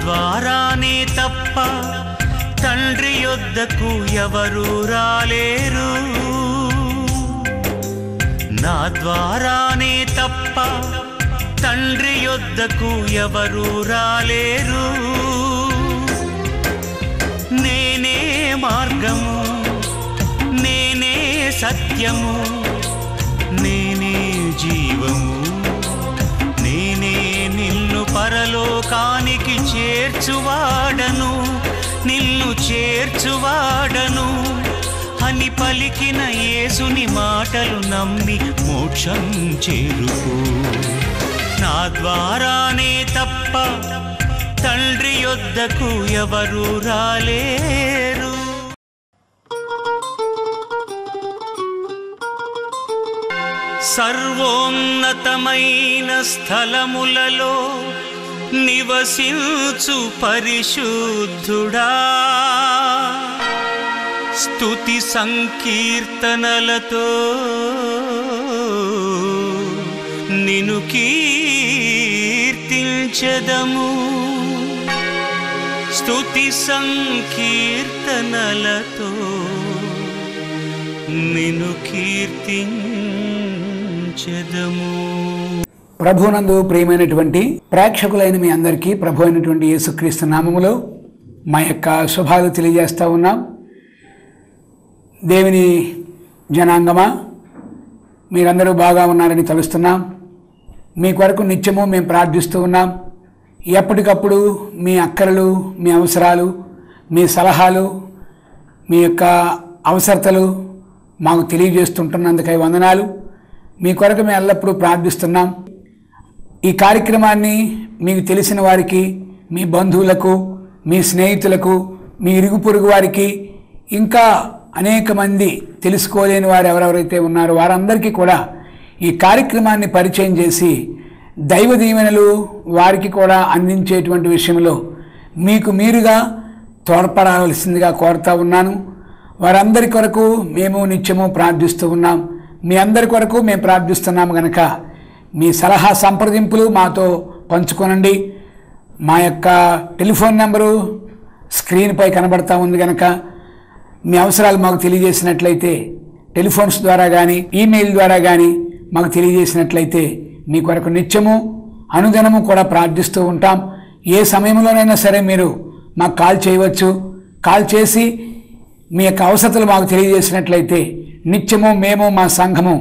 ద్వారానే తప్ప తండ్రి యొద్దకు ఎవరు రాలేరు. నా ద్వారానే తప్ప తండ్రి యొద్దకు ఎవరు రాలేరు. నేనే మార్గము, నేనే సత్యము, నేనే జీవము, నేనే నిన్ను పరలోకానికి చేర్చువాడను, నిన్ను చేర్చువాడను అని పలికిన యేసుని మాటలు నమ్మి మోక్షం చేరుకో. నా ద్వారానే తప్ప తండ్రి యొద్దకు ఎవరు రాలేరు. సర్వోన్నతమైన స్థలములలో నివసించు పరిశుద్ధుడా, స్తుతి సంకీర్తనలతో నిన్ను కీర్తించెదము. స్తుతి సంకీర్తనలతో నిన్ను కీర్తించెదము. ప్రభునందు ప్రియమైనటువంటి ప్రేక్షకులైన మీ అందరికీ ప్రభు అయినటువంటి యేసుక్రీస్తు నామములో మా యొక్క శుభాలు తెలియజేస్తూ ఉన్నాం. దేవుని జనాంగమా, మీరందరూ బాగా ఉన్నారని తలుస్తున్నాం. మీ కొరకు నిత్యము మేము ప్రార్థిస్తూ ఉన్నాం. ఎప్పటికప్పుడు మీ అక్కరలు, మీ అవసరాలు, మీ సలహాలు, మీ యొక్క అవసరతలు మాకు తెలియజేస్తుంటున్నందుకై వందనాలు. మీ కొరకు మేము ఎల్లప్పుడూ ప్రార్థిస్తున్నాం. ఈ కార్యక్రమాన్ని మీకు తెలిసిన వారికి, మీ బంధువులకు, మీ స్నేహితులకు, మీ ఇరుగు పొరుగు వారికి, ఇంకా అనేక మంది తెలుసుకోలేని వారు ఎవరెవరైతే ఉన్నారో వారందరికీ కూడా ఈ కార్యక్రమాన్ని పరిచయం చేసి దైవ దీవెనలు వారికి కూడా అందించేటువంటి విషయంలో మీకు మీరుగా తోడ్పడాల్సిందిగా కోరుతూ ఉన్నాను. వారందరి కొరకు మేము నిత్యము ప్రార్థిస్తూ ఉన్నాం. మీ అందరి కొరకు మేము ప్రార్థిస్తున్నాము కనుక మీ సలహా సంప్రదింపులు మాతో పంచుకోనండి. మా యొక్క టెలిఫోన్ నెంబరు స్క్రీన్పై కనబడతా ఉంది కనుక మీ అవసరాలు మాకు తెలియజేసినట్లయితే టెలిఫోన్స్ ద్వారా కానీ ఈమెయిల్ ద్వారా కానీ మాకు తెలియజేసినట్లయితే మీ కొరకు నిత్యము అనుదినము కూడా ప్రార్థిస్తూ ఉంటాం. ఏ సమయంలోనైనా సరే మీరు మాకు కాల్ చేయవచ్చు. కాల్ చేసి మీ యొక్క అవసరతలు మాకు తెలియజేసినట్లయితే నిత్యము మేము మా సంఘము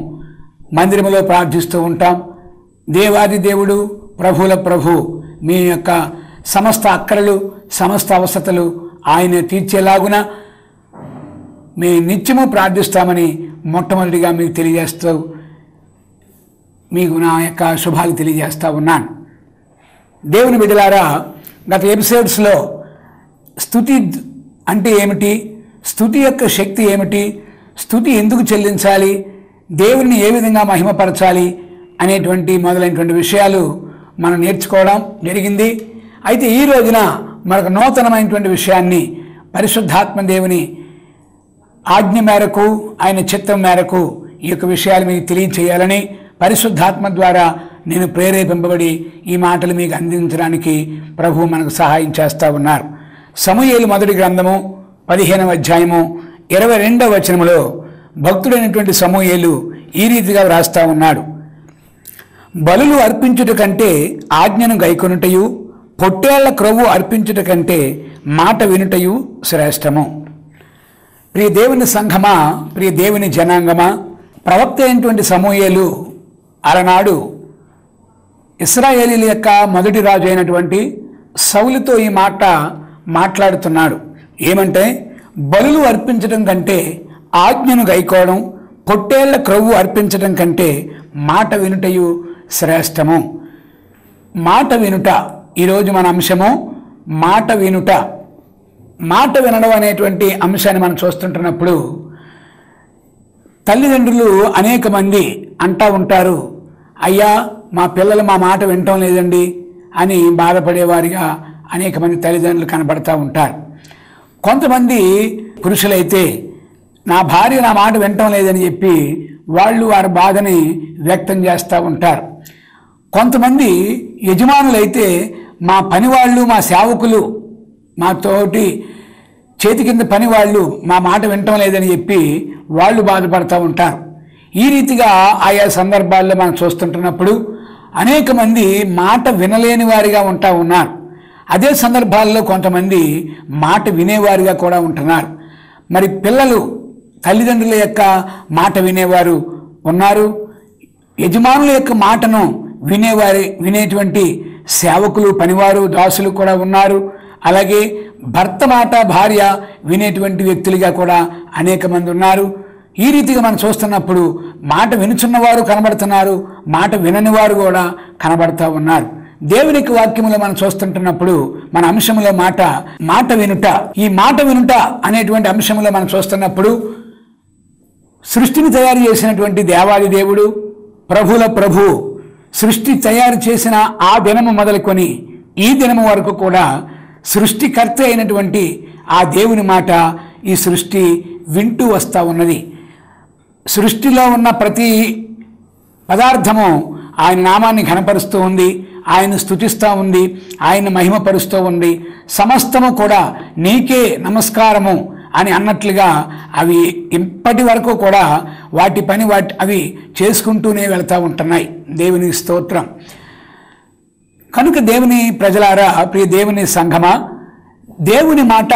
మందిరములో ప్రార్థిస్తూ ఉంటాం. దేవాది దేవుడు, ప్రభువుల ప్రభు మీ యొక్క సమస్త అక్కరలు, సమస్త అవసరతలు ఆయన తీర్చేలాగున మేము నిత్యము ప్రార్థిస్తామని మొట్టమొదటిగా మీకు తెలియజేస్తూ మీకు నా యొక్క శుభాలు తెలియజేస్తూ ఉన్నాను. దేవుని బిడ్డలారా, గత ఎపిసోడ్స్లో స్తుతి అంటే ఏమిటి, స్తుతి యొక్క శక్తి ఏమిటి, స్తుతి ఎందుకు చెల్లించాలి, దేవుని ఏ విధంగా మహిమపరచాలి అనేటువంటి మొదలైనటువంటి విషయాలు మనం నేర్చుకోవడం జరిగింది. అయితే ఈ రోజున మరొక నూతనమైనటువంటి విషయాన్ని పరిశుద్ధాత్మ దేవుని ఆజ్ఞ మేరకు, ఆయన చిత్తం మేరకు ఈ యొక్క విషయాలు మీకు తెలియచేయాలని పరిశుద్ధాత్మ ద్వారా నేను ప్రేరేపింపబడి ఈ మాటలు మీకు అందించడానికి ప్రభు మనకు సహాయం చేస్తూ ఉన్నారు. సమూయేలు మొదటి గ్రంథము 15వ అధ్యాయము 22వ వచనములో భక్తుడైనటువంటి సమూయేలు ఈ రీతిగా వ్రాస్తూ ఉన్నాడు. బలులు అర్పించుట కంటే ఆజ్ఞను గైకొనుటయు, పొట్టేళ్ల క్రొవ్వు అర్పించుట కంటే మాట వినుటయు శ్రేష్టము. ప్రియ దేవుని సంఘమా, ప్రియ దేవుని జనాంగమా, ప్రవక్త అయినటువంటి సమూయేలు అలనాడు ఇశ్రాయేలీల యొక్క మొదటి రాజు అయినటువంటి సౌలుతో ఈ మాట మాట్లాడుతున్నాడు. ఏమంటే, బలులు అర్పించడం కంటే ఆజ్ఞను గైకోవడం, పొట్టేళ్ల క్రొవ్వు అర్పించడం కంటే మాట వినుటయు శ్రేష్టము. మాట వినుట ఈరోజు మన అంశము. మాట వినుట. మాట వినడం అనేటువంటి అంశాన్ని మనం చూస్తుంటున్నప్పుడు తల్లిదండ్రులు అనేక మంది అంటూ ఉంటారు, అయ్యా మా పిల్లలు మా మాట వినటం లేదండి అని బాధపడేవారిగా అనేక మంది తల్లిదండ్రులు కనబడతా ఉంటారు. కొంతమంది పురుషులైతే నా భార్య నా మాట వినటం లేదని చెప్పి వాళ్ళు వారి బాధని వ్యక్తం చేస్తూ ఉంటారు. కొంతమంది యజమానులైతే మా పనివాళ్ళు, మా సేవకులు, మా తోటి చేతి కింద పనివాళ్ళు మా మాట వినటం లేదని చెప్పి వాళ్ళు బాధపడుతూ ఉంటారు. ఈ రీతిగా ఆయా సందర్భాల్లో మనం చూస్తుంటున్నప్పుడు అనేక మంది మాట వినలేని వారిగా ఉన్నారు. అదే సందర్భాల్లో కొంతమంది మాట వినేవారిగా కూడా ఉంటున్నారు. మరి పిల్లలు తల్లిదండ్రుల యొక్క మాట వినేవారు ఉన్నారు, యజమానుల యొక్క మాటను వినేటువంటి సేవకులు, పనివారు, దాసులు కూడా ఉన్నారు. అలాగే భర్త మాట భార్య వినేటువంటి వ్యక్తులుగా కూడా అనేక మంది ఉన్నారు. ఈ రీతిగా మనం చూస్తున్నప్పుడు మాట వినుచున్నవారు కనబడుతున్నారు, మాట వినని వారు కూడా కనబడుతూ ఉన్నారు. దేవునికి వాక్యములో మనం చూస్తుంటున్నప్పుడు మన అంశంలో మాట వినుట, ఈ మాట వినుట అనేటువంటి అంశంలో మనం చూస్తున్నప్పుడు సృష్టిని తయారు చేసినటువంటి దేవాది దేవుడు, ప్రభుల ప్రభు, సృష్టి తయారు చేసిన ఆ దినము మొదలుకొని ఈ దినము వరకు కూడా సృష్టికర్త అయినటువంటి ఆ దేవుని మాట ఈ సృష్టి వింటూ వస్తూ ఉన్నది. సృష్టిలో ఉన్న ప్రతి పదార్థము ఆయన నామాన్ని ఘనపరుస్తూ ఉంది, ఆయన స్తుతిస్తూ ఉంది, ఆయన మహిమపరుస్తూ ఉంది. సమస్తము కూడా నీకే నమస్కారము అని అన్నట్లుగా అవి ఇప్పటి వరకు కూడా వాటి పని అవి చేసుకుంటూనే వెళ్తూ ఉంటున్నాయి. దేవుని స్తోత్రం. కనుక దేవుని ప్రజలారా, ప్రియ దేవుని సంఘమా, దేవుని మాట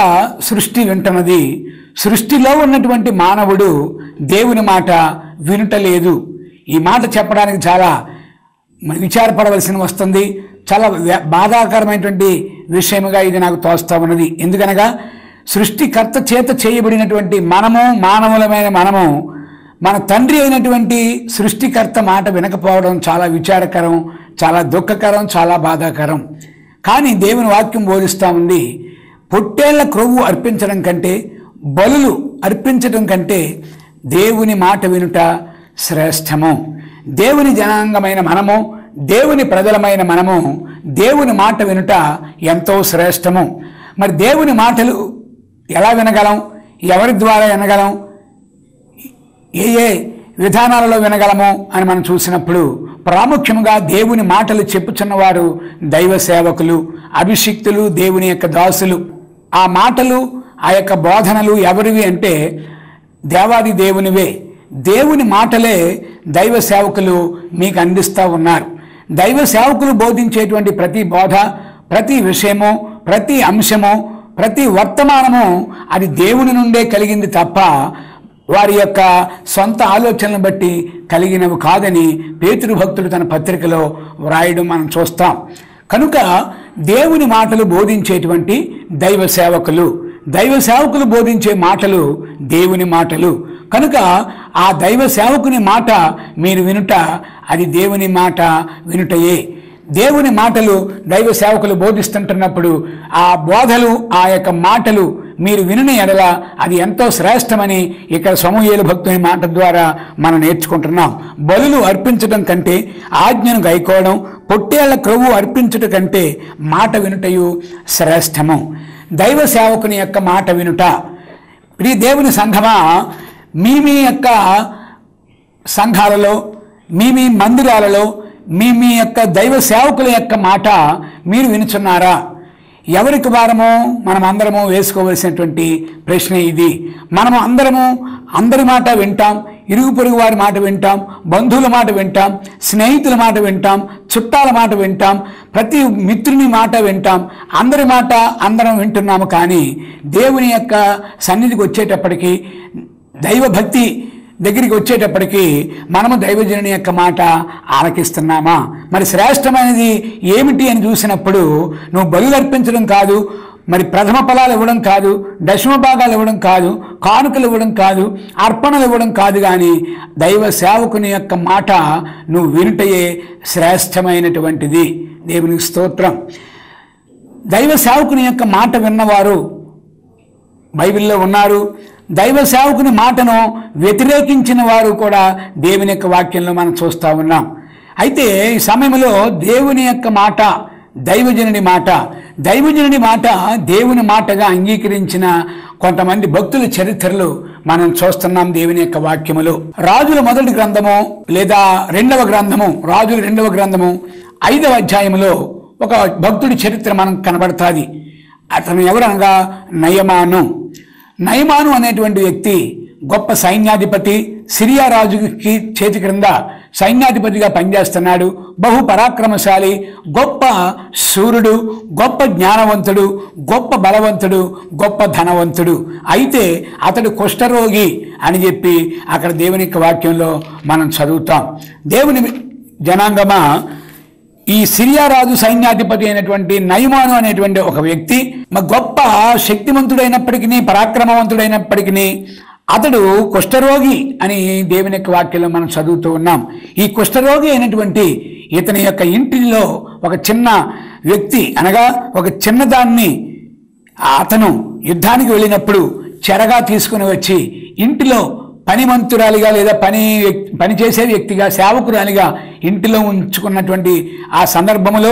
సృష్టి వింటున్నది. సృష్టిలో ఉన్నటువంటి మానవుడు దేవుని మాట వినుటలేదు. ఈ మాట చెప్పడానికి చాలా విచారపడవలసిన వస్తుంది. చాలా బాధాకరమైనటువంటి విషయముగా ఇది నాకు తోస్తా ఉన్నది. ఎందుకనగా సృష్టికర్త చేత చేయబడినటువంటి మనము, మానవులమైన మనము, మన తండ్రి అయినటువంటి సృష్టికర్త మాట వినకపోవడం చాలా విచారకరం, చాలా దుఃఖకరం, చాలా బాధాకరం. కానీ దేవుని వాక్యం బోధిస్తూ ఉంది, పొట్టేళ్ల క్రొవ్వు అర్పించడం కంటే, బలులు అర్పించడం కంటే దేవుని మాట వినుట శ్రేష్టము. దేవుని జనాంగమైన మనము, దేవుని ప్రజలమైన మనము దేవుని మాట వినుట ఎంతో శ్రేష్టము. మరి దేవుని మాటలు ఎలా వినగలం, ఎవరి ద్వారా వినగలం, ఏ విధానాలలో వినగలము అని మనం చూసినప్పుడు ప్రాముఖ్యంగా దేవుని మాటలు చెప్పుచున్నవారు దైవ సేవకులు, అభిషిక్తులు, దేవుని యొక్క దాసులు. ఆ మాటలు, ఆ యొక్క బోధనలు ఎవరివి అంటే దేవాది దేవునివే. దేవుని మాటలే దైవ సేవకులు మీకు అందిస్తూ ఉన్నారు. దైవ సేవకులు బోధించేటువంటి ప్రతి బోధ, ప్రతి విషయము, ప్రతి అంశము, ప్రతి వర్తమానము అది దేవుని నుండే కలిగింది తప్ప వారి యొక్క సొంత ఆలోచనలను బట్టి కలిగినవి కాదని పేతురు భక్తుడు తన పత్రికలో వ్రాయడం మనం చూస్తాం. కనుక దేవుని మాటలు బోధించేటువంటి దైవ సేవకులు బోధించే మాటలు దేవుని మాటలు. కనుక ఆ దైవ సేవకుని మాట మీరు వినుట అది దేవుని మాట వినుటయే. దేవుని మాటలు దైవ సేవకులు బోధిస్తుంటున్నప్పుడు ఆ బోధలు, ఆ యొక్క మాటలు మీరు వినిన ఎడల అది ఎంతో శ్రేష్టమని ఇక్కడ సమూయేలు భక్తుని మాట ద్వారా మనం నేర్చుకుంటున్నాం. బలులు అర్పించడం కంటే ఆజ్ఞను గైకోవడం, పొట్టేళ్ల క్రొవ్వు అర్పించడం కంటే మాట వినుటయు శ్రేష్టము. దైవ సేవకుని యొక్క మాట వినుట. ప్రియ దేవుని సంఘమా, మీ యొక్క సంఘాలలో, మీ మందిరాలలో మీ యొక్క దైవ సేవకుల యొక్క మాట మీరు వినుచున్నారా? ఎవరికి వారము మనం అందరము వేసుకోవలసినటువంటి ప్రశ్న ఇది. మనము అందరి మాట వింటాం, ఇరుగు పొరుగు వారి మాట వింటాం, బంధువుల మాట వింటాం, స్నేహితుల మాట వింటాం, చుట్టాల మాట వింటాం, ప్రతి మిత్రుని మాట వింటాం. అందరి మాట అందరం వింటున్నాము. కానీ దేవుని యొక్క సన్నిధికి వచ్చేటప్పటికి, దైవభక్తి దగ్గరికి వచ్చేటప్పటికి మనము దైవజనుని యొక్క మాట ఆలకిస్తున్నామా? మరి శ్రేష్టమైనది ఏమిటి అని చూసినప్పుడు నువ్వు బలులు అర్పించడం కాదు, మరి ప్రథమ ఫలాలు ఇవ్వడం కాదు, దశమ భాగాలు ఇవ్వడం కాదు, కానుకలు ఇవ్వడం కాదు, అర్పణలు ఇవ్వడం కాదు, కానీ దైవ సేవకుని యొక్క మాట నువ్వు వినుటయే శ్రేష్టమైనటువంటిది. దేవునికి స్తోత్రం. దైవ సేవకుని యొక్క మాట విన్నవారు బైబిల్లో ఉన్నారు. దైవ సేవకుని మాటను వ్యతిరేకించిన వారు కూడా దేవుని యొక్క వాక్యంలో మనం చూస్తూ ఉన్నాం. అయితే ఈ సమయంలో దేవుని యొక్క మాట, దైవజనుని మాట దేవుని మాటగా అంగీకరించిన కొంతమంది భక్తుల చరిత్రలు మనం చూస్తున్నాం దేవుని యొక్క వాక్యములో. రాజుల మొదటి గ్రంథము లేదా రెండవ గ్రంథము, రాజుల రెండవ గ్రంథము 5వ అధ్యాయంలో ఒక భక్తుడి చరిత్ర మనకు కనబడుతుంది. అతను ఎవరనగా నయమాను. నయమాను అనేటువంటి వ్యక్తి గొప్ప సైన్యాధిపతి, సిరియా రాజుకి చేతి క్రింద సైన్యాధిపతిగా పనిచేస్తున్నాడు. బహు పరాక్రమశాలి, గొప్ప శూరుడు, గొప్ప జ్ఞానవంతుడు, గొప్ప బలవంతుడు, గొప్ప ధనవంతుడు. అయితే అతడు కుష్ఠరోగి అని చెప్పి అక్కడ దేవుని యొక్క వాక్యంలో మనం చదువుతాం. దేవుని జనాంగమా, ఈ సిరియా రాజు సైన్యాధిపతి అయినటువంటి నయమాను అనేటువంటి ఒక వ్యక్తి గొప్ప శక్తివంతుడైనప్పటికీ, పరాక్రమవంతుడైనప్పటికీ అతడు కుష్ఠరోగి అని దేవుని యొక్క వాక్యంలో మనం చదువుతూ ఉన్నాం. ఈ కుష్ఠరోగి అయినటువంటి ఇతని యొక్క ఇంటిలో ఒక చిన్న వ్యక్తి అనగా ఒక చిన్నదాన్ని అతను యుద్ధానికి వెళ్ళినప్పుడు చెరగా తీసుకుని వచ్చి ఇంటిలో పనిమంతురాలిగా లేదా పనిచేసే వ్యక్తిగా, సేవకురాలిగా ఇంటిలో ఉంచుకున్నటువంటి ఆ సందర్భంలో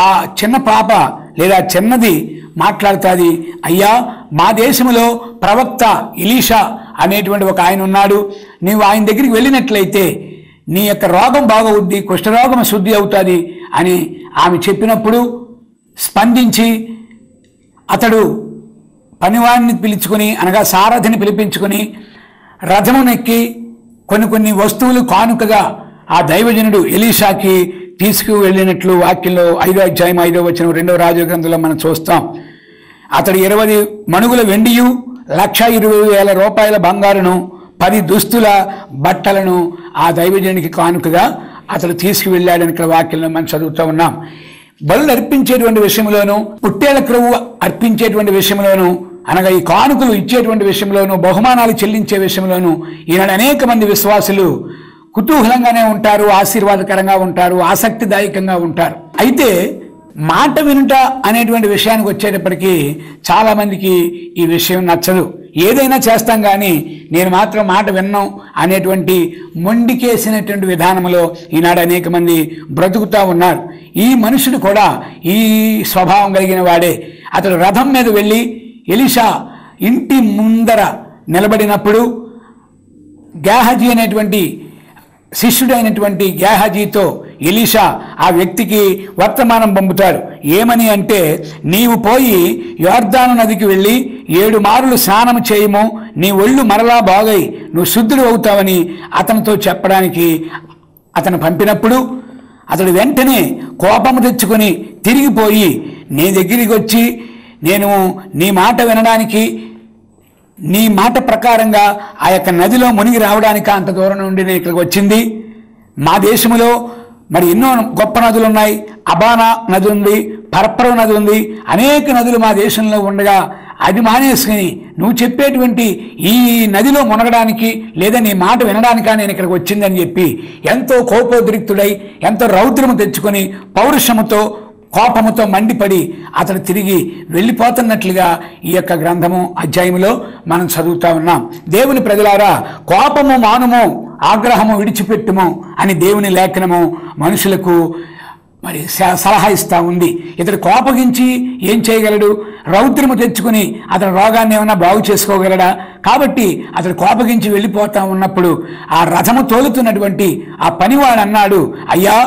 ఆ చిన్న పాప లేదా చిన్నది మాట్లాడుతుంది, అయ్యా మా దేశంలో ప్రవక్త ఎలీషా అనేటువంటి ఒక ఆయన ఉన్నాడు, నీవు ఆయన దగ్గరికి వెళ్ళినట్లయితే నీ యొక్క రోగం బాగవుద్ది, కుష్ఠరోగం శుద్ధి అవుతుంది అని ఆమె చెప్పినప్పుడు స్పందించి అతడు పనివాడిని పిలుచుకొని అనగా సారథిని పిలిపించుకొని రథమునెక్కి కొన్ని వస్తువులు కానుకగా ఆ దైవజనుడు ఎలీషాకి తీసుకువెళ్ళినట్లు వాక్యంలో 5వ అధ్యాయం 5వ వచనం 2వ రాజుల గ్రంథంలో మనం చూస్తాం. అతడు 20 మణుగుల వెండియు 1,20,000 రూపాయల బంగారును 10 దుస్తుల బట్టలను ఆ దైవజనునికి కానుకగా అతడు తీసుకువెళ్ళాడని ఇక్కడ వాక్యంలో మనం చదువుతూ ఉన్నాం. బలులు అర్పించేటువంటి విషయంలోనూ, పుట్టేళ్ల క్రొవ్వు అర్పించేటువంటి విషయంలోనూ, అనగా ఈ కానుకలు ఇచ్చేటువంటి విషయంలోనూ, బహుమానాలు చెల్లించే విషయంలోనూ ఈనాడు అనేక మంది విశ్వాసులు కుతూహలంగానే ఉంటారు, ఆశీర్వాదకరంగా ఉంటారు, ఆసక్తిదాయకంగా ఉంటారు. అయితే మాట వినుట అనేటువంటి విషయానికి వచ్చేటప్పటికీ చాలామందికి ఈ విషయం నచ్చదు. ఏదైనా చేస్తాం కానీ నేను మాత్రం మాట విన్నాం అనేటువంటి మొండికేసినటువంటి విధానంలో ఈనాడు అనేక మంది బ్రతుకుతూ ఉన్నారు. ఈ మనుషుడు కూడా ఈ స్వభావం కలిగిన వాడే. అతడు రథం మీద వెళ్ళి ఎలీషా ఇంటి ముందర నిలబడినప్పుడు గేహజీ అనేటువంటి శిష్యుడైనటువంటి గేహజీతో ఎలీషా ఆ వ్యక్తికి వర్తమానం పంపుతాడు. ఏమని అంటే, నీవు పోయి యోర్దాను నదికి వెళ్ళి 7 మారులు స్నానం చేయము, నీ ఒళ్ళు మరలా బాగై నువ్వు శుద్ధుడు అవుతావని అతనితో చెప్పడానికి అతను పంపినప్పుడు అతడు వెంటనే కోపము తెచ్చుకొని తిరిగిపోయి నీ దగ్గరికి వచ్చి, నేను నీ మాట వినడానికి, నీ మాట ప్రకారంగా ఆ యొక్క నదిలో మునిగి రావడానికి అంత దూరం నుండి నేను ఇక్కడికి వచ్చింది. మా దేశంలో మరి ఎన్నో గొప్ప నదులు ఉన్నాయి. అబానా నది ఉంది, పర్పర నది ఉంది, అనేక నదులు మా దేశంలో ఉండగా అది మానేసుకుని నువ్వు చెప్పేటువంటి ఈ నదిలో మునగడానికి లేదా నీ మాట వినడానికా నేను ఇక్కడికి వచ్చిందని చెప్పి ఎంతో కోపోద్రిక్తుడై, ఎంతో రౌద్రము తెచ్చుకొని పౌరుషముతో కోపముతో మండిపడి అతడు తిరిగి వెళ్ళిపోతున్నట్లుగా ఈ యొక్క గ్రంథము అధ్యాయంలో మనం చదువుతా ఉన్నాం. దేవుని ప్రజలారా, కోపము మానుము, ఆగ్రహము విడిచిపెట్టుము అని దేవుని లేఖనము మనుషులకు మరి సలహా ఇస్తూ ఉంది. ఇతడు కోపగించి ఏం చేయగలడు? రౌద్రము తెచ్చుకుని అతని రోగాన్ని ఏమైనా బాగు చేసుకోగలడా? కాబట్టి అతడు కోపగించి వెళ్ళిపోతా ఉన్నప్పుడు ఆ రథము తోలుతున్నటువంటి ఆ పనివాడు అన్నాడు, అయ్యా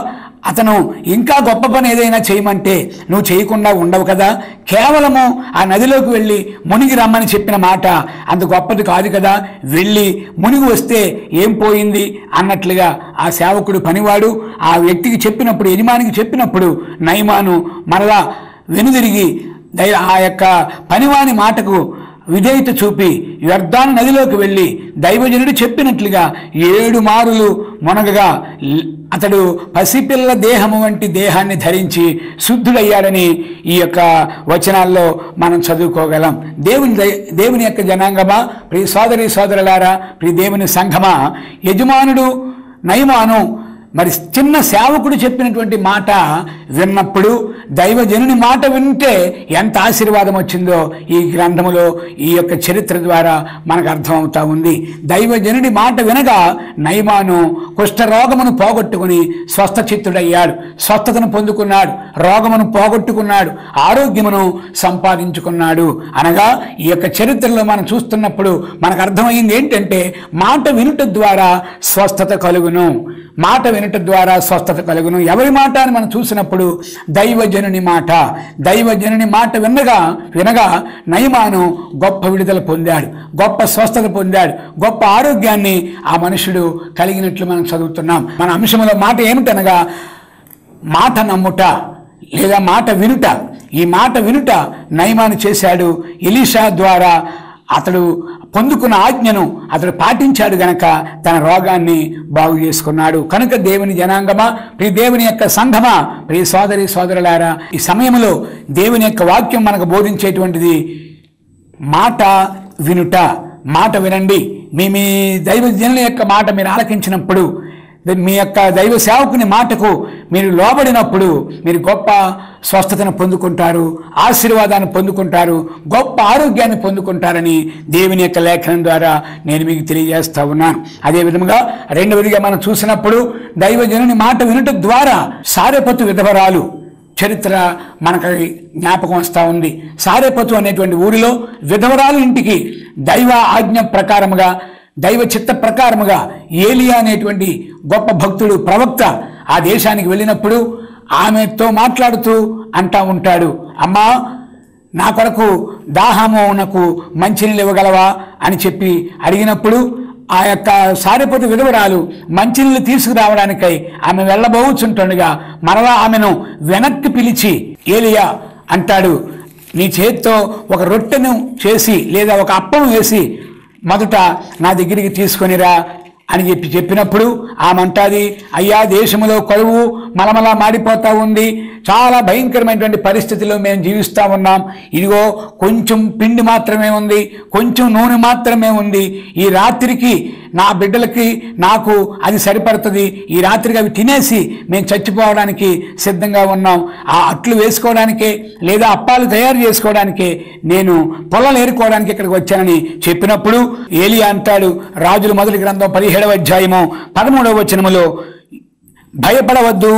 అతను ఇంకా గొప్ప పని ఏదైనా చేయమంటే నువ్వు చేయకుండా ఉండవు కదా, కేవలము ఆ నదిలోకి వెళ్ళి మునిగి రమ్మని చెప్పిన మాట అంత గొప్పది కాదు కదా, వెళ్ళి మునిగి వస్తే ఏం పోయింది అన్నట్లుగా ఆ సేవకుడు పనివాడు ఆ వ్యక్తికి చెప్పినప్పుడు, యజమానికి చెప్పినప్పుడు నయమాను మరలా వెనుదిరిగి ఆ యొక్క పనివాని మాటకు విధేయత చూపి యోర్దాను నదిలోకి వెళ్ళి దైవజనుడు చెప్పినట్లుగా 7 మారులు మునగగా అతడు పసిపిల్ల దేహము వంటి దేహాన్ని ధరించి శుద్ధుడయ్యాడని ఈ యొక్క వచనాల్లో మనం చదువుకోగలం. దేవుని యొక్క జనాంగమా, ప్రియ సోదరి సోదరులారా, ప్రియ దేవుని సంఘమా, యజమానుడు నయమాను మరి చిన్న సేవకుడు చెప్పినటువంటి మాట విన్నప్పుడు దైవజనుని మాట వింటే ఎంత ఆశీర్వాదం వచ్చిందో ఈ గ్రంథములో ఈ యొక్క చరిత్ర ద్వారా మనకు అర్థమవుతా ఉంది. దైవజనుడి మాట వినగా నయమాను కుష్ఠరోగమును పోగొట్టుకుని స్వస్థచిత్తుడయ్యాడు, స్వస్థతను పొందుకున్నాడు, రోగమును పోగొట్టుకున్నాడు, ఆరోగ్యమును సంపాదించుకున్నాడు. అనగా ఈ యొక్క చరిత్రలో మనం చూస్తున్నప్పుడు మనకు అర్థమైంది ఏంటంటే, మాట వినుట ద్వారా స్వస్థత కలుగును, మాట వినుట ద్వారా స్వస్థత కలుగును. ఎవరి మాట అని మనం చూసినప్పుడు దైవజనుని మాట. దైవజనుని మాట వినగా నయమాను గొప్ప విడుదల పొందాడు, గొప్ప స్వస్థత పొందాడు, గొప్ప ఆరోగ్యాన్ని ఆ మనుషుడు కలిగినట్లు మనం చదువుతున్నాం. మన అంశంలో మాట ఏమిటనగా మాట నమ్ముట లేదా మాట వినుట. ఈ మాట వినుట నయమాను చేశాడు. ఎలీషా ద్వారా అతడు పొందుకున్న ఆజ్ఞను అతడు పాటించాడు గనక తన రోగాన్ని బాగు చేసుకున్నాడు. కనుక దేవుని జనాంగమా, ప్రియ దేవుని యొక్క సంఘమా, ప్రియ సోదరి సోదరులారా, ఈ సమయంలో దేవుని యొక్క వాక్యం మనకు బోధించేటువంటిది మాట వినుట. మాట వినండి. మీ దైవజనుల యొక్క మాట మీరు ఆలకించినప్పుడు, మీ యొక్క దైవ సేవకుని మాటకు మీరు లోబడినప్పుడు మీరు గొప్ప స్వస్థతను పొందుకుంటారు, ఆశీర్వాదాన్ని పొందుకుంటారు, గొప్ప ఆరోగ్యాన్ని పొందుకుంటారని దేవుని యొక్క లేఖనం ద్వారా నేను మీకు తెలియజేస్తా ఉన్నాను. అదేవిధంగా రెండవదిగా మనం చూసినప్పుడు దైవజనుని మాట వినుట ద్వారా సారెపతు విధవరాలు చరిత్ర మనకు జ్ఞాపకం వస్తూ ఉంది. సారెపతు అనేటువంటి ఊరిలో విధవరాలు ఇంటికి దైవ ఆజ్ఞ ప్రకారముగా, దైవ చిత్త ప్రకారముగా ఏలియా అనేటువంటి గొప్ప భక్తుడు, ప్రవక్త ఆ దేశానికి వెళ్ళినప్పుడు ఆమెతో మాట్లాడుతూ అంటా ఉంటాడు, అమ్మా నా కొరకు దాహము నాకు మంచినీళ్ళు ఇవ్వగలవా అని చెప్పి అడిగినప్పుడు ఆ యొక్క సారెపతు విధవరాలు మంచినీళ్ళు తీసుకురావడానికై ఆమె వెళ్ళబోచుంటుండగా మరలా ఆమెను వెనక్కి పిలిచి ఏలియా అంటాడు, నీ చేత్తో ఒక రొట్టెను చేసి లేదా ఒక అప్పం వేసి మొదట నా దగ్గరికి తీసుకొనిరా అని చెప్పినప్పుడు ఆమె అంటాది, అయ్యా దేశంలో కరువు మలమలా మాడిపోతూ ఉంది, చాలా భయంకరమైనటువంటి పరిస్థితిలో మేము జీవిస్తూ ఉన్నాం, ఇదిగో కొంచెం పిండి మాత్రమే ఉంది, కొంచెం నూనె మాత్రమే ఉంది, ఈ రాత్రికి నా బిడ్డలకి నాకు అది సరిపడుతుంది, ఈ రాత్రికి అవి తినేసి మేము చచ్చిపోవడానికి సిద్ధంగా ఉన్నాం, ఆ అట్లు వేసుకోవడానికే లేదా అప్పాలు తయారు చేసుకోవడానికే నేను పొలాలు ఏరుకోవడానికి ఇక్కడికి వచ్చానని చెప్పినప్పుడు ఏలియా అంటాడు, రాజుల మొదటి గ్రంథం 17వ అధ్యాయము 13వ వచనములో, భయపడవద్దు,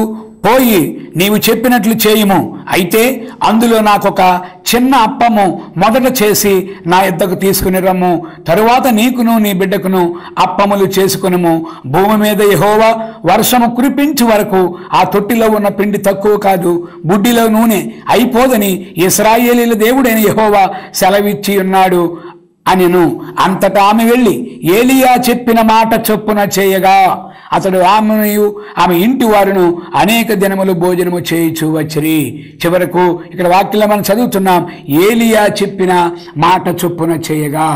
పోయి నీవు చెప్పినట్లు చేయుము, అయితే అందులో నాకొక చిన్న అప్పము మొదట చేసి నా యొద్దకు తీసుకుని రమ్ము, తరువాత నీకును నీ బిడ్డకును అప్పములు చేసుకునుము, భూమి మీద యెహోవా వర్షము కురిపించు వరకు ఆ తొట్టిలో ఉన్న పిండి తక్కువ కాదు, బుడ్డిలో నూనె అయిపోదని ఇశ్రాయేలీల దేవుడైన యెహోవా సెలవిచ్చి ఉన్నాడు అనెను. అంతటా ఆమె వెళ్ళి ఏలియా చెప్పిన మాట చొప్పున చేయగా అతడు ఆమెయు ఆమె ఇంటి వారును అనేక దినములు భోజనము చేయించు వచ్చిరి. చివరకు ఇక్కడ వాక్యంలో మనం చదువుతున్నాం, ఏలియా చెప్పిన మాట చొప్పున చేయగా.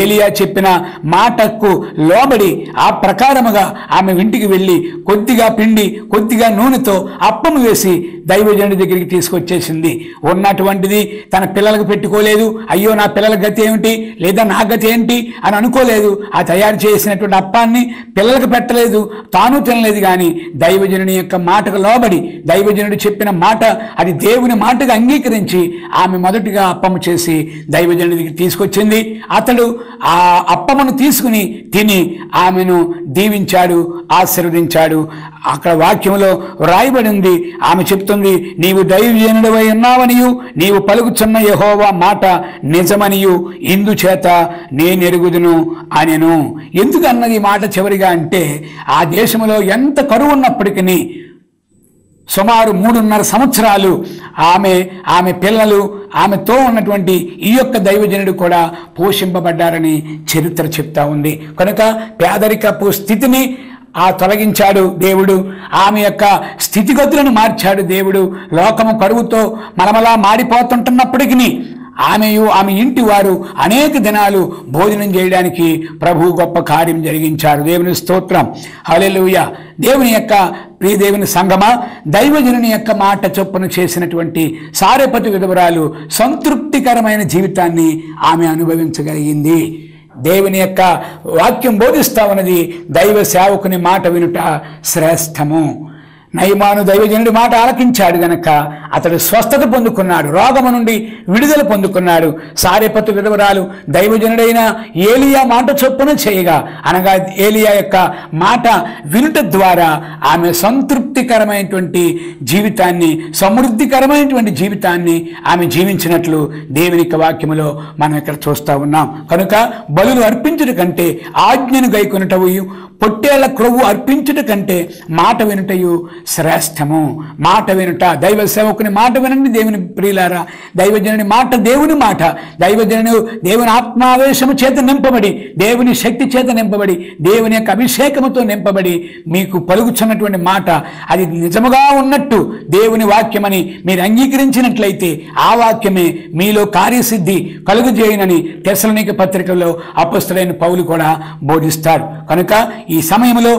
ఏలియా చెప్పిన మాటకు లోబడి ఆ ప్రకారముగా ఆమె ఇంటికి వెళ్ళి కొద్దిగా పిండి కొద్దిగా నూనెతో అప్పము వేసి దైవజనుడి దగ్గరికి తీసుకొచ్చేసింది. ఉన్నటువంటిది తన పిల్లలకు పెట్టుకోలేదు, అయ్యో నా పిల్లల గతి ఏమిటి లేదా నా గతి ఏంటి అని అనుకోలేదు. ఆ తయారు చేసినటువంటి అప్పాన్ని పిల్లలకు పెట్టలేదు, తాను తినలేదు. కానీ దైవజనుని యొక్క మాటకు లోబడి దైవజనుడు చెప్పిన మాట అది దేవుని మాటగా అంగీకరించి ఆమె మొదటిగా అప్పము చేసి దైవజనుడి దగ్గరికి తీసుకొచ్చింది. అతడు ఆ అప్పమును తీసుకుని తిని ఆమెను దీవించాడు, ఆశీర్వదించాడు. అక్కడ వాక్యంలో రాయబడి ఉంది, ఆమె చెప్తుంది, నీవు దైవజనుడివై ఉన్నావనియు నీవు పలుకుచున్న యెహోవా మాట నిజమనియు ఇందుచేత నేనెరుగుదును అనెను. ఎందుకు అన్నది మాట చివరిగా అంటే, ఆ దేశంలో ఎంత కరువు ఉన్నప్పటికీ సుమారు 3.5 సంవత్సరాలు ఆమె పిల్లలు ఆమెతో ఉన్నటువంటి ఈ యొక్క దైవజనుడు కూడా పోషింపబడ్డారని చరిత్ర చెప్తా ఉంది. కనుక పేదరికపు స్థితిని తొలగించాడు దేవుడు, ఆమె యొక్క స్థితిగతులను మార్చాడు దేవుడు. లోకము కరువుతో మలమలా మాడిపోతుంటున్నప్పటికీ ఆమె ఇంటి వారు అనేక దినాలు భోజనం చేయడానికి ప్రభు గొప్ప కార్యం జరిగించారు. దేవుని స్తోత్రం, హల్లెలూయా. దేవుని యొక్క ప్రియ దేవుని సంగమా, దైవజనుని యొక్క మాట చొప్పున చేసినటువంటి సారెపతు విధవరాలు సంతృప్తికరమైన జీవితాన్ని ఆమె అనుభవించగలిగింది. దేవుని యొక్క వాక్యం బోధిస్తా ఉన్నది, దైవ సేవకుని మాట వినుట శ్రేష్టము. నయమాను దైవజనుడి మాట ఆలకించాడు గనక అతడు స్వస్థత పొందుకున్నాడు, రోగము నుండి విడుదల పొందుకున్నాడు. సారెపతు విధవరాలు దైవజనుడైన ఏలియా మాట చొప్పున చేయగా, అనగా ఏలియా యొక్క మాట వినుట ద్వారా ఆమె సంతృప్తికరమైనటువంటి జీవితాన్ని, సమృద్ధికరమైనటువంటి జీవితాన్ని ఆమె జీవించినట్లు దేవుని యొక్క వాక్యములో మనం ఇక్కడ చూస్తూ ఉన్నాం. కనుక బలులు అర్పించుట కంటే ఆజ్ఞను గైకొనుటయు పొట్టేళ్ల క్రొవ్వు అర్పించుట కంటే మాట వినుటయు శ్రేష్టము. మాట వినుట, దైవ సేవకుని మాట వినండి దేవుని ప్రియులారా. దైవజనుని మాట దేవుని మాట. దైవజనుడు దేవుని ఆత్మావేశము చేత నింపబడి, దేవుని శక్తి చేత నింపబడి, దేవుని యొక్క అభిషేకముతో నింపబడి మీకు పలుకుచున్నటువంటి మాట అది నిజముగా ఉన్నట్టు దేవుని వాక్యమని మీరు అంగీకరించినట్లయితే ఆ వాక్యమే మీలో కార్యసిద్ధి కలుగజేయునని తెస్సలోనికే పత్రికలో అపొస్తలుడైన పౌలు కూడా బోధిస్తాడు. కనుక ఈ సమయంలో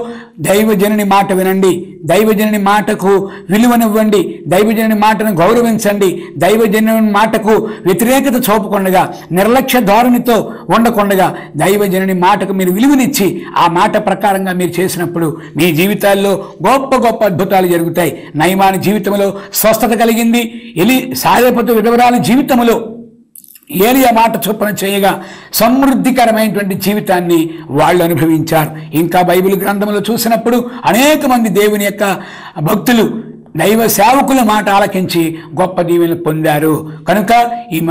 దైవజనుని మాట వినండి, దైవజనుని మాటకు విలువనివ్వండి, దైవజనుని మాటను గౌరవించండి, దైవజనుని మాటకు వ్యతిరేకత చూపకుండగా, నిర్లక్ష్య ధోరణితో ఉండకుండగా దైవజనుని మాటకు మీరు విలువనిచ్చి ఆ మాట ప్రకారంగా మీరు చేసినప్పుడు మీ జీవితాల్లో గొప్ప గొప్ప అద్భుతాలు జరుగుతాయి. నయమాని జీవితంలో స్వస్థత కలిగింది. సారేపతు విధవరాలి జీవితంలో ఏలియా మాట చొప్పున చేయగా సమృద్ధికరమైనటువంటి జీవితాన్ని వాళ్ళు అనుభవించారు. ఇంకా బైబిల్ గ్రంథంలో చూసినప్పుడు అనేక మంది దేవుని యొక్క భక్తులు దైవ సేవకుల మాట ఆలకించి గొప్ప దీవెనలు పొందారు. కనుక ఈ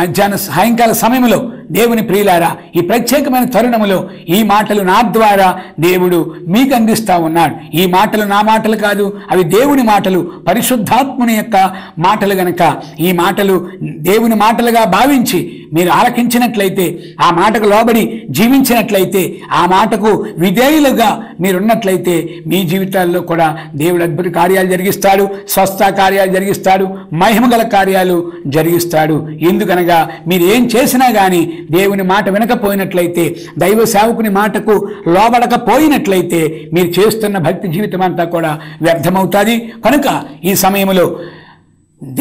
సాయంకాల సమయంలో దేవుని ప్రియులారా, ఈ ప్రత్యేకమైన తరుణములో ఈ మాటలు నా ద్వారా దేవుడు మీకు అందిస్తా ఉన్నాడు. ఈ మాటలు నా మాటలు కాదు, అవి దేవుని మాటలు, పరిశుద్ధాత్ముని యొక్క మాటలు గనక ఈ మాటలు దేవుని మాటలుగా భావించి మీరు ఆలకించినట్లయితే, ఆ మాటకు లోబడి జీవించినట్లయితే, ఆ మాటకు విధేయులుగా మీరున్నట్లయితే మీ జీవితాల్లో కూడా దేవుడు అద్భుత కార్యాలు జరిగిస్తాడు, స్వస్థ కార్యాలు జరిగిస్తాడు, మహిమగల కార్యాలు జరిగిస్తాడు. ఎందుకనగా మీరు ఏం చేసినా కానీ దేవుని మాట వినకపోయినట్లయితే, దైవ సేవకుని మాటకు లోబడకపోయినట్లయితే మీరు చేస్తున్న భక్తి జీవితం అంతా కూడా వ్యర్థమవుతుంది. కనుక ఈ సమయంలో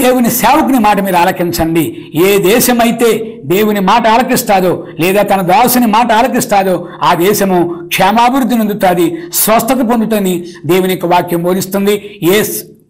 దేవుని సేవకుని మాట మీరు ఆలకించండి. ఏ దేశం అయితే దేవుని మాట ఆలకిస్తాదో లేదా తన దాసుని మాట ఆలకిస్తాదో ఆ దేశము క్షేమాభివృద్ధి పొందుతుంది, స్వస్థత పొందుతుంది దేవుని యొక్క వాక్యం బోధిస్తుంది. ఏ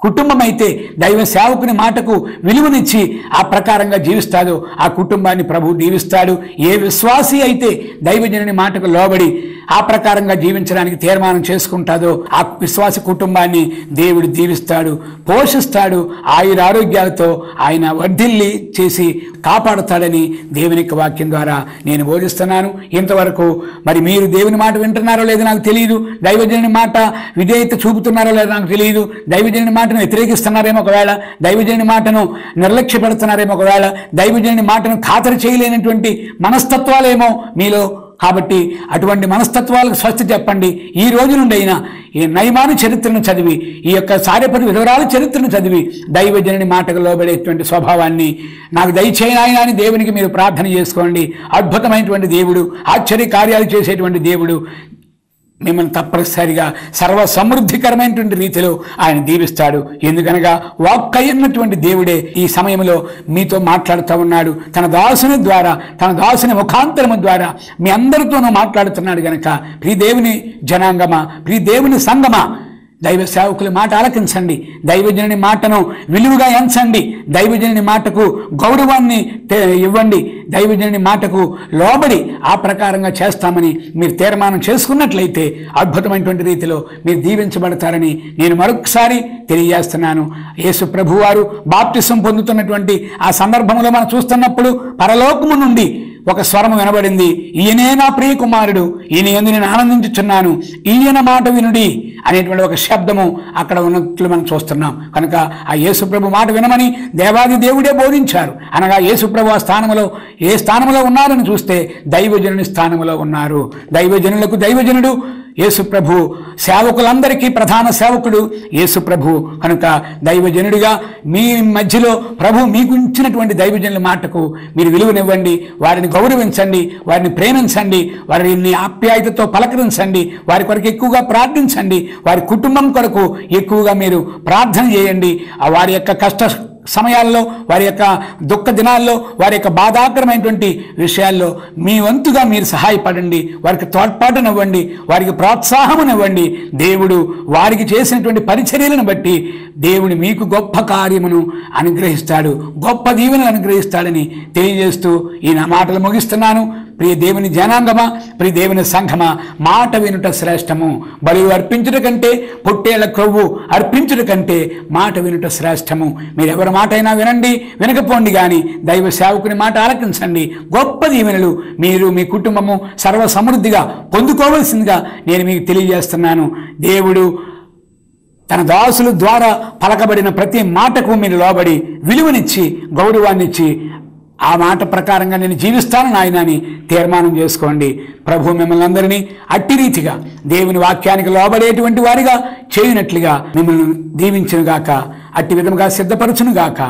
కుటుంబం అయితే దైవ సేవకుని మాటకు విలువనిచ్చి ఆ ప్రకారంగా జీవిస్తాడో ఆ కుటుంబాన్ని ప్రభువు దీవిస్తాడు. ఏ విశ్వాసి అయితే దైవజనుని మాటకు లోబడి ఆ ప్రకారంగా జీవించడానికి తీర్మానం చేసుకుంటాదో ఆ విశ్వాస కుటుంబాన్ని దేవుడు దీవిస్తాడు, పోషిస్తాడు. ఆయురారోగ్యాలతో ఆయన వర్ధిల్లి చేసి కాపాడుతాడని దేవుని యొక్క వాక్యం ద్వారా నేను బోధిస్తున్నాను. ఇంతవరకు మరి మీరు దేవుని మాట వింటున్నారో లేదో నాకు తెలియదు, దైవజనుని మాట విధేయత చూపుతున్నారో లేదో నాకు తెలియదు, దైవజనుని మాటను వ్యతిరేకిస్తున్నారేమో ఒకవేళ, దైవజనుని మాటను నిర్లక్ష్య పెడుతున్నారేమో ఒకవేళ, దైవజనుని మాటను ఖాతరు చేయలేనటువంటి మనస్తత్వాలేమో మీలో. కాబట్టి అటువంటి మనస్తత్వాలకు స్వస్తి చెప్పండి. ఈ రోజు నుండి అయినా ఈ నయమాను చరిత్రను చదివి, ఈ యొక్క సారేపతి విధవరాల చరిత్రను చదివి దైవజనుని మాటకు లోబడేటువంటి స్వభావాన్ని నాకు దయచేయనాయన అని దేవునికి మీరు ప్రార్థన చేసుకోండి. అద్భుతమైనటువంటి దేవుడు, ఆశ్చర్య కార్యాలు చేసేటువంటి దేవుడు మిమ్మల్ని తప్పనిసరిగా సర్వ సమృద్ధికరమైనటువంటి రీతిలో ఆయన దీవిస్తాడు. ఎందుకనగా వాక్కయ్యున్నటువంటి దేవుడే ఈ సమయంలో మీతో మాట్లాడుతూ ఉన్నాడు. తన దాసుని ద్వారా, తన దాసుని ముఖాంతరము ద్వారా మీ అందరితోనూ మాట్లాడుతున్నాడు. గనక ప్రియ దేవుని జనాంగమా, ప్రియ దేవుని సంగమా, దైవ సేవకుల మాట ఆలకించండి, దైవజనుని మాటను విలువగా ఎంచండి, దైవజనుని మాటకు గౌరవాన్ని ఇవ్వండి, దైవజనుని మాటకు లోబడి ఆ ప్రకారంగా చేస్తామని మీరు తీర్మానం చేసుకున్నట్లయితే అద్భుతమైనటువంటి రీతిలో మీరు దీవించబడతారని నేను మరొకసారి తెలియజేస్తున్నాను. యేసు ప్రభువారు బాప్తిసం పొందుతున్నటువంటి ఆ సందర్భంలో మనం చూస్తున్నప్పుడు పరలోకము నుండి ఒక స్వరము వినబడింది, ఈయనే నా ప్రియ కుమారుడు, ఈయన యందు నేను ఆనందించుచున్నాను, ఈయన మాట వినుడి అనేటువంటి ఒక శబ్దము అక్కడ ఉన్నట్లు మనం చూస్తున్నాం. కనుక ఆ యేసుప్రభు మాట వినమని దేవాది దేవుడే బోధించారు. అనగా యేసుప్రభు ఆ స్థానంలో ఏ స్థానంలో ఉన్నారని చూస్తే దైవజనుని స్థానంలో ఉన్నారు. దైవజనులకు దైవజనుడు యేసుప్రభు, సేవకులందరికీ ప్రధాన సేవకుడు యేసుప్రభు. కనుక దైవజనుడిగా మీ మధ్యలో ప్రభు మీకు ఇచ్చినటువంటి దైవజనుల మాటకు మీరు విలువనివ్వండి, వారిని గౌరవించండి, వారిని ప్రేమించండి, వారిని ఆప్యాయతతో పలకరించండి, వారి కొరకు ఎక్కువగా ప్రార్థించండి, వారి కుటుంబం కొరకు ఎక్కువగా మీరు ప్రార్థన చేయండి. వారి యొక్క కష్ట సమయాల్లో, వారి యొక్క దుఃఖ దినాల్లో, వారి యొక్క బాధాకరమైనటువంటి విషయాల్లో మీ వంతుగా మీరు సహాయపడండి, వారికి తోడ్పాటునివ్వండి, వారికి ప్రోత్సాహమునివ్వండి. దేవుడు వారికి చేసినటువంటి పరిచర్యలను బట్టి దేవుడు మీకు గొప్ప కార్యమును అనుగ్రహిస్తాడు, గొప్ప దీవెనను అనుగ్రహిస్తాడని తెలియజేస్తూ ఈ నా మాటలు ముగిస్తున్నాను. ప్రియ దేవుని జనాంగమా, ప్రియ దేవుని సంఘమా, మాట వినుట శ్రేష్టము. బలి అర్పించుట కంటే, పొట్టేళ్ల క్రొవ్వు అర్పించుట కంటే మాట వినుట శ్రేష్టము. మీరు ఎవరి మాట అయినా వినండి, వినకపోండి, కానీ దైవ సేవకుని మాట ఆలకించండి. గొప్ప దీవెనలు మీరు మీ కుటుంబము సర్వ సమృద్ధిగా పొందుకోవలసిందిగా నేను మీకు తెలియజేస్తున్నాను. దేవుడు తన దాసుల ద్వారా పలకబడిన ప్రతి మాటకు మీరు లోబడి విలువనిచ్చి గౌరవాన్నిచ్చి ఆ మాట ప్రకారంగా నేను జీవిస్తాను నాయన అని తీర్మానం చేసుకోండి. ప్రభు మిమ్మల్ని అందరినీ అట్టి రీతిగా దేవుని వాక్యానికి లోబడేటువంటి వారిగా చేయనట్లుగా మిమ్మల్ని దీవించునుగాక, అట్టి విధముగా సిద్ధపరచునుగాక.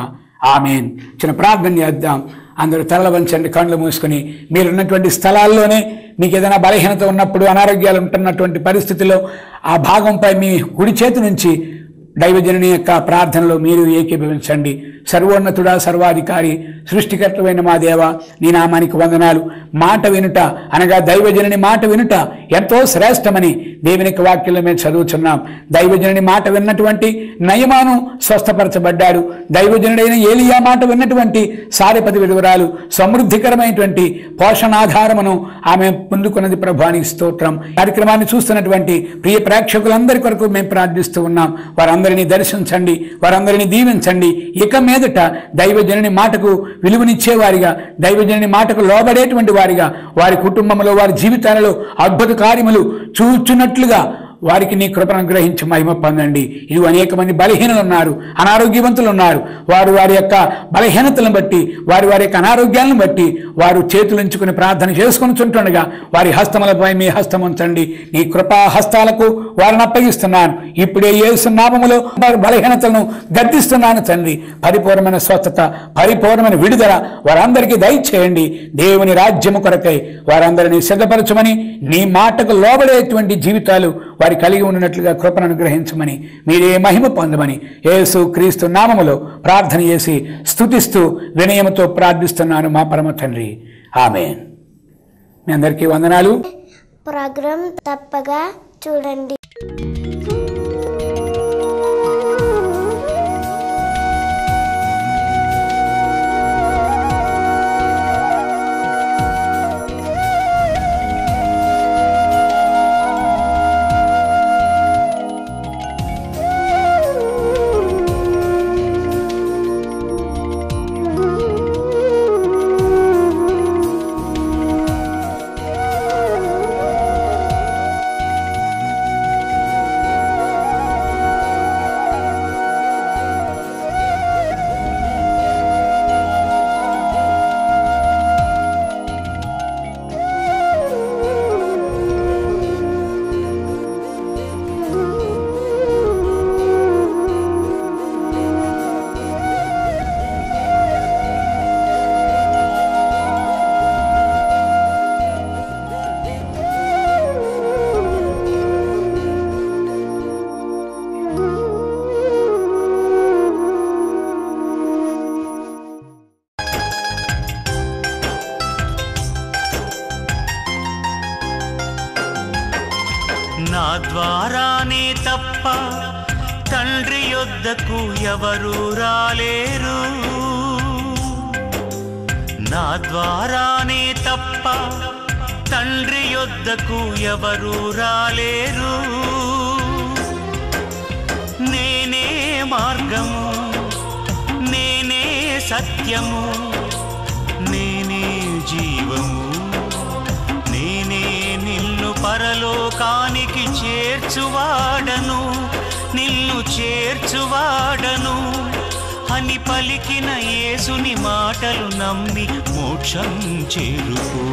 ఆమేన్. చిన్న ప్రార్థన చేద్దాం. అందరూ తలలు వంచండి, కళ్ళు మూసుకొని మీరున్నటువంటి స్థలాల్లోనే మీకు ఏదైనా బలహీనత ఉన్నప్పుడు, అనారోగ్యాలు ఉంటున్నటువంటి పరిస్థితుల్లో ఆ భాగంపై మీ కుడి చేతి నుంచి దైవజనుని యొక్క ప్రార్థనలో మీరు ఏకీభవించండి. సర్వోన్నతుడా, సర్వాధికారి, సృష్టికర్తమైన మా దేవ, నీ నామానికి వందనాలు. మాట వినుట అనగా దైవజనుని మాట వినుట ఎంతో శ్రేష్టమని దేవుని యొక్క వాక్యంలో మేము చదువుతున్నాం. దైవజనుని మాట విన్నటువంటి నయమాను స్వస్థపరచబడ్డాడు. దైవజనుడైన ఏలియా మాట విన్నటువంటి సారెపతి విధవరాలు సమృద్ధికరమైనటువంటి పోషణాధారమును ఆమె పొందుకున్నది. ప్రభువానికి స్తోత్రం. కార్యక్రమాన్ని చూస్తున్నటువంటి ప్రియ ప్రేక్షకులందరి కొరకు మేము ప్రార్థిస్తూ ఉన్నాం. వారందరినీ దర్శించండి, వారందరినీ దీవించండి. ఇక మీదట దైవజనుని మాటకు విలువనిచ్చేవారిగా, దైవజనుని మాటకు లోబడేటువంటి వారిగా, వారి కుటుంబంలో, వారి జీవితాలలో అద్భుత కార్యములు చూచున్నట్లుగా వారికి నీ కృపను అనుగ్రహించి మహిమ పొందండి. ఇది అనేక మంది బలహీనలు ఉన్నారు, అనారోగ్యవంతులు ఉన్నారు. వారు వారి యొక్క బలహీనతలను బట్టి, వారి యొక్క అనారోగ్యాలను బట్టి వారు చేతులుంచుకుని ప్రార్థన చేసుకుని చుంటుండగా వారి హస్తములపై మీ హస్తం ఉంచండి. నీ కృపా హస్తాలకు వారిని అప్పగిస్తున్నాను. ఇప్పుడే యేసు నామములో బలహీనతలను గద్దిస్తున్నాను తండ్రి. పరిపూర్ణమైన స్వస్థత, పరిపూర్ణమైన విడుదల వారందరికీ దయచేయండి. దేవుని రాజ్యము కొరకై వారందరినీ సిద్ధపరచమని, నీ మాటకు లోబడేటువంటి జీవితాలు వారి కలిగి ఉన్నట్లుగా కృపను అనుగ్రహించమని, మీరే మహిమ పొందమని యేసు క్రీస్తు నామములో ప్రార్థన చేసి స్తుతిస్తూ వినయముతో ప్రార్థిస్తున్నాను మా పరమ తండ్రి. ఆమేన్. మీ అందరికీ వందనాలు. ప్రోగ్రాం తప్పగా చూడండి. నా ద్వారానే తప్ప తండ్రి యొద్దకు ఎవరు రాలేరు. నా ద్వారానే తప్ప తండ్రి యొద్దకు ఎవరు రాలేరు. నేనే మార్గము, నేనే సత్యము, నేనే జీవము, నేనే నిన్ను పరలోకానికి చేర్చువాడను, నిన్ను చేర్చువాడను అని పలికిన యేసుని మాటలు నమ్మి మోక్షం చేరుకో.